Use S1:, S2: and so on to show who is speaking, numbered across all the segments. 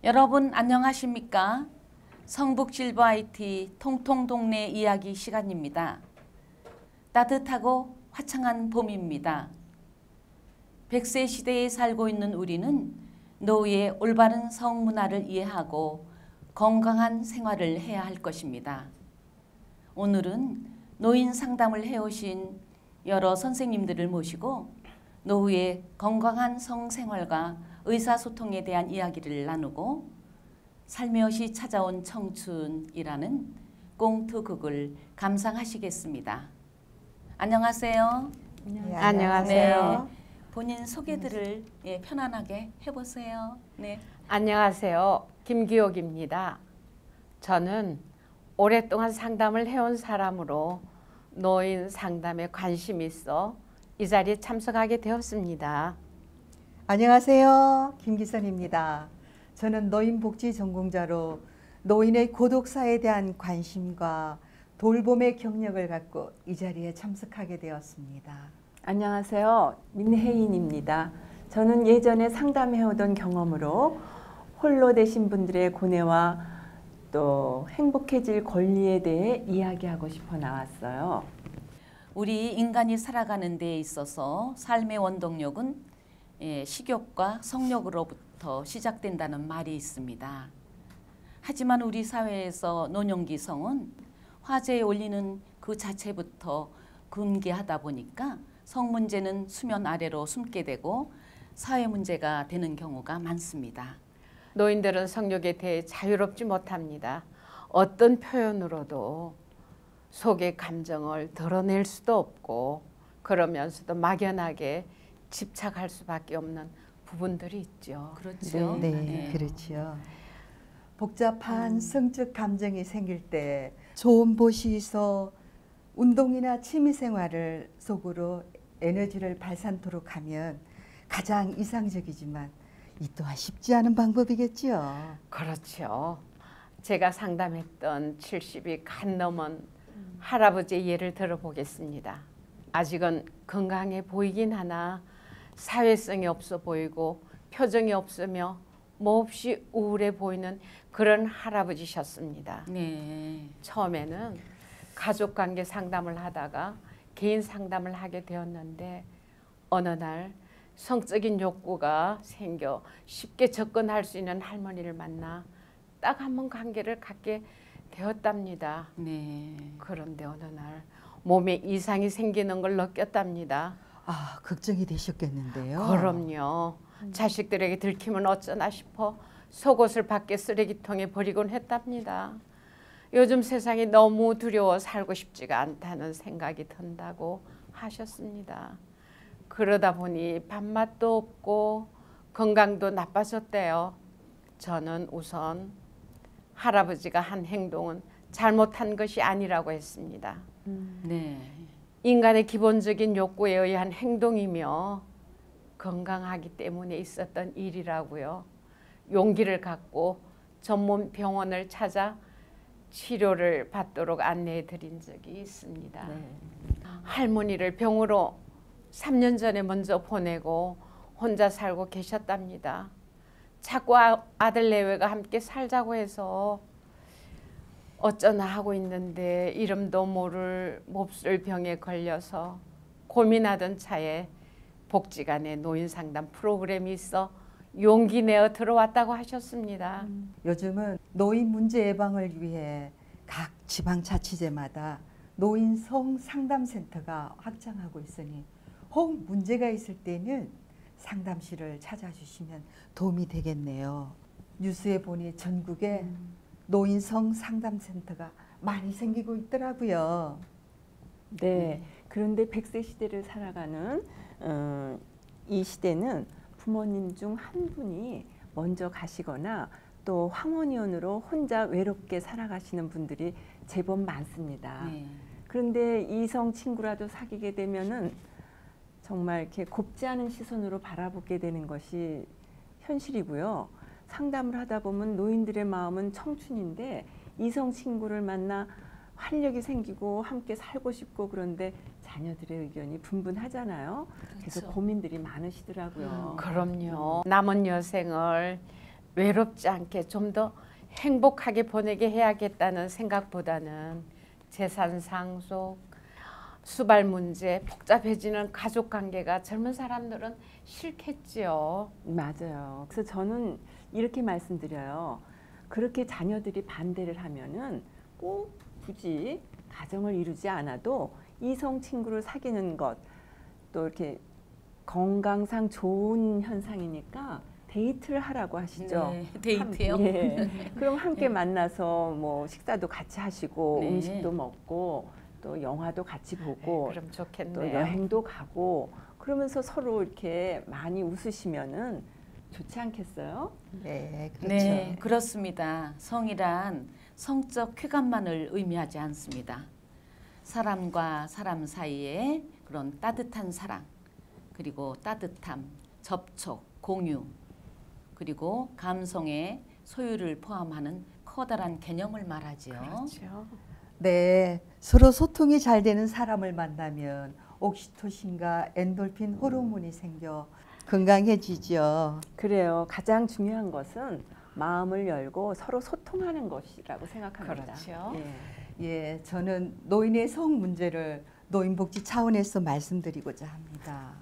S1: 여러분 안녕하십니까? 성북실버 IT 통통동네 이야기 시간입니다. 따뜻하고 화창한 봄입니다. 100세 시대에 살고 있는 우리는 노후의 올바른 성문화를 이해하고 건강한 생활을 해야 할 것입니다. 오늘은 노인 상담을 해오신 여러 선생님들을 모시고 노후의 건강한 성생활과 의사소통에 대한 이야기를 나누고 살며시 찾아온 청춘이라는 꽁트극을 감상하시겠습니다. 안녕하세요.
S2: 네, 안녕하세요.
S1: 네, 본인 소개들을 편안하게 해보세요. 네.
S2: 안녕하세요. 김기옥입니다. 저는 오랫동안 상담을 해온 사람으로 노인 상담에 관심이 있어 이 자리에 참석하게 되었습니다.
S3: 안녕하세요. 김기선입니다. 저는 노인복지 전공자로 노인의 고독사에 대한 관심과 돌봄의 경력을 갖고 이 자리에 참석하게 되었습니다.
S4: 안녕하세요. 민혜인입니다. 저는 예전에 상담해오던 경험으로 홀로 되신 분들의 고뇌와 또 행복해질 권리에 대해 이야기하고 싶어 나왔어요.
S1: 우리 인간이 살아가는 데 있어서 삶의 원동력은 식욕과 성욕으로부터 시작된다는 말이 있습니다. 하지만 우리 사회에서 노년기성은 화제에 올리는 그 자체부터 금기하다 보니까 성 문제는 수면 아래로 숨게 되고 사회 문제가 되는 경우가 많습니다.
S2: 노인들은 성욕에 대해 자유롭지 못합니다. 어떤 표현으로도 속의 감정을 드러낼 수도 없고 그러면서도 막연하게 집착할 수밖에 없는 부분들이 있죠.
S1: 그렇죠.
S3: 네, 그렇죠. 복잡한 성적 감정이 생길 때 좋은 곳이 있어 운동이나 취미생활을 속으로 에너지를 발산토록 하면 가장 이상적이지만 이 또한 쉽지 않은 방법이겠죠.
S2: 그렇죠. 제가 상담했던 70이 간 넘은 할아버지의 예를 들어보겠습니다. 아직은 건강해 보이긴 하나 사회성이 없어 보이고 표정이 없으며 몹시 우울해 보이는 그런 할아버지셨습니다.
S1: 네.
S2: 처음에는 가족관계 상담을 하다가 개인 상담을 하게 되었는데 어느 날 성적인 욕구가 생겨 쉽게 접근할 수 있는 할머니를 만나 딱 한 번 관계를 갖게 되었답니다.
S1: 네.
S2: 그런데 어느 날 몸에 이상이 생기는 걸 느꼈답니다.
S3: 아, 걱정이 되셨겠는데요.
S2: 그럼요. 자식들에게 들키면 어쩌나 싶어 속옷을 밖에 쓰레기통에 버리곤 했답니다. 요즘 세상이 너무 두려워 살고 싶지가 않다는 생각이 든다고 하셨습니다. 그러다 보니 밥맛도 없고 건강도 나빠졌대요. 저는 우선 할아버지가 한 행동은 잘못한 것이 아니라고 했습니다.
S1: 네.
S2: 인간의 기본적인 욕구에 의한 행동이며 건강하기 때문에 있었던 일이라고요. 용기를 갖고 전문 병원을 찾아 치료를 받도록 안내해 드린 적이 있습니다.
S1: 네.
S2: 할머니를 병으로 3년 전에 먼저 보내고 혼자 살고 계셨답니다. 자꾸 아들 내외가 함께 살자고 해서 어쩌나 하고 있는데 이름도 모를 몹쓸 병에 걸려서 고민하던 차에 복지관에 노인상담 프로그램이 있어 용기 내어 들어왔다고 하셨습니다.
S3: 요즘은 노인 문제 예방을 위해 각 지방자치제마다 노인 성상담센터가 확장하고 있으니 혹 문제가 있을 때는 상담실을 찾아주시면 도움이 되겠네요. 뉴스에 보니 전국에 노인 성상담센터가 많이 생기고 있더라고요.
S4: 네. 그런데 100세 시대를 살아가는 이 시대는 부모님 중 한 분이 먼저 가시거나 또 황혼이혼으로 혼자 외롭게 살아가시는 분들이 제법 많습니다.
S1: 네.
S4: 그런데 이성 친구라도 사귀게 되면은 정말 이렇게 곱지 않은 시선으로 바라보게 되는 것이 현실이고요. 상담을 하다 보면 노인들의 마음은 청춘인데 이성 친구를 만나 활력이 생기고 함께 살고 싶고 그런데 자녀들의 의견이 분분하잖아요. 그래서
S1: 그렇죠.
S4: 고민들이 많으시더라고요.
S2: 그럼요. 남은 여생을 외롭지 않게 좀 더 행복하게 보내게 해야겠다는 생각보다는 재산 상속, 수발 문제, 복잡해지는 가족 관계가 젊은 사람들은 싫겠지요.
S4: 맞아요. 그래서 저는 이렇게 말씀드려요. 그렇게 자녀들이 반대를 하면은 꼭 굳이 가정을 이루지 않아도 이성 친구를 사귀는 것, 또 이렇게 건강상 좋은 현상이니까 데이트를 하라고 하시죠.
S1: 네, 데이트요.
S4: 예. 그럼 함께 만나서 뭐 식사도 같이 하시고
S1: 네.
S4: 음식도 먹고 또 영화도 같이 보고
S2: 그럼
S4: 또
S2: 좋겠네요.
S4: 여행도 가고 그러면서 서로 이렇게 많이 웃으시면은 좋지 않겠어요?
S3: 네, 그렇죠.
S1: 네, 그렇습니다. 성이란 성적 쾌감만을 의미하지 않습니다. 사람과 사람 사이에 그런 따뜻한 사랑, 그리고 따뜻함, 접촉, 공유, 그리고 감성의 소유를 포함하는 커다란 개념을 말하지요.
S2: 그렇죠.
S3: 네, 서로 소통이 잘 되는 사람을 만나면 옥시토신과 엔돌핀 호르몬이 생겨 건강해지죠.
S4: 그래요. 가장 중요한 것은 마음을 열고 서로 소통하는 것이라고 생각합니다.
S2: 그렇죠.
S4: 예.
S3: 예, 저는 노인의 성 문제를 노인복지 차원에서 말씀드리고자 합니다.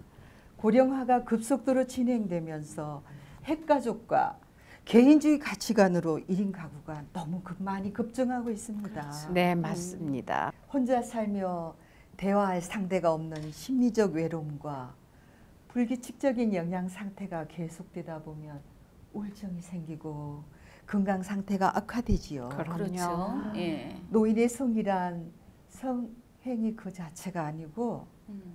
S3: 고령화가 급속도로 진행되면서 핵가족과 개인주의 가치관으로 1인 가구가 너무 많이 급증하고 있습니다.
S2: 네, 맞습니다.
S3: 혼자 살며 대화할 상대가 없는 심리적 외로움과 불규칙적인 영양 상태가 계속되다 보면 우울증이 생기고 건강 상태가 악화되지요.
S1: 그렇죠. 예.
S3: 노인의 성이란 성행위 그 자체가 아니고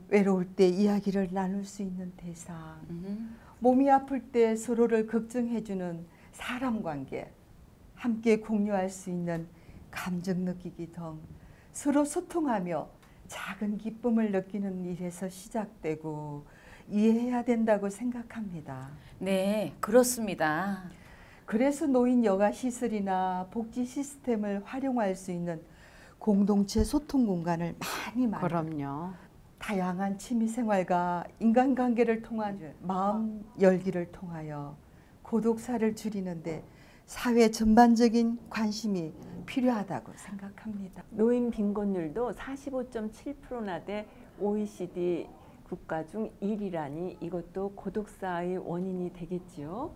S3: 외로울 때 이야기를 나눌 수 있는 대상, 몸이 아플 때 서로를 걱정해주는 사람 관계, 함께 공유할 수 있는 감정 느끼기 등 서로 소통하며 작은 기쁨을 느끼는 일에서 시작되고 이해해야 된다고 생각합니다.
S1: 네, 그렇습니다.
S3: 그래서 노인 여가 시설이나 복지 시스템을 활용할 수 있는 공동체 소통 공간을 많이
S2: 그럼요.
S3: 다양한 취미생활과 인간관계를 통한 마음 열기를 통하여 고독사를 줄이는데 사회 전반적인 관심이 필요하다고 생각합니다.
S4: 노인 빈곤율도 45.7%나 돼 OECD 국가 중 1위라니 이것도 고독사의 원인이 되겠지요.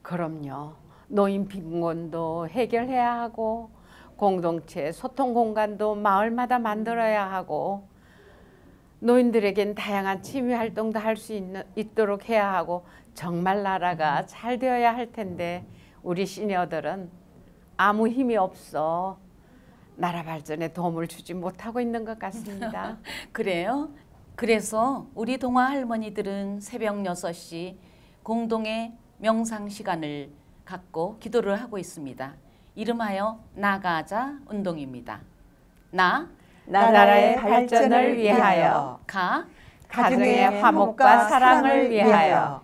S2: 그럼요. 노인 빈곤도 해결해야 하고 공동체 소통 공간도 마을마다 만들어야 하고 노인들에겐 다양한 취미 활동도 할 수 있도록 해야 하고 정말 나라가 잘 되어야 할 텐데 우리 시니어들은 아무 힘이 없어 나라 발전에 도움을 주지 못하고 있는 것 같습니다.
S1: 그래요? 그래서 우리 동화 할머니들은 새벽 6시 공동의 명상 시간을 갖고 기도를 하고 있습니다. 이름하여 나가자 운동입니다.
S2: 나라의 발전을 위하여 가정의 화목과 사랑을 위하여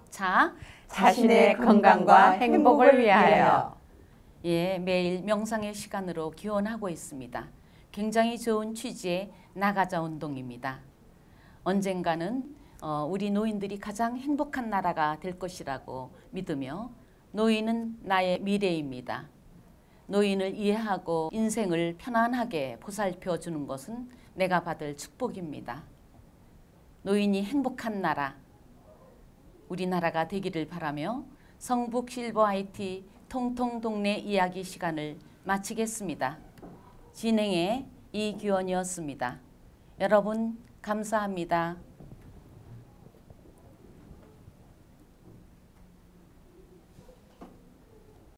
S2: 자신의 건강과 행복을 위하여
S1: 예, 매일 명상의 시간으로 기원하고 있습니다. 굉장히 좋은 취지의 나가자 운동입니다. 언젠가는 우리 노인들이 가장 행복한 나라가 될 것이라고 믿으며 노인은 나의 미래입니다. 노인을 이해하고 인생을 편안하게 보살펴 주는 것은 내가 받을 축복입니다. 노인이 행복한 나라, 우리나라가 되기를 바라며 성북 실버 IT 통통 동네 이야기 시간을 마치겠습니다. 진행의 이규원이었습니다. 여러분 감사합니다.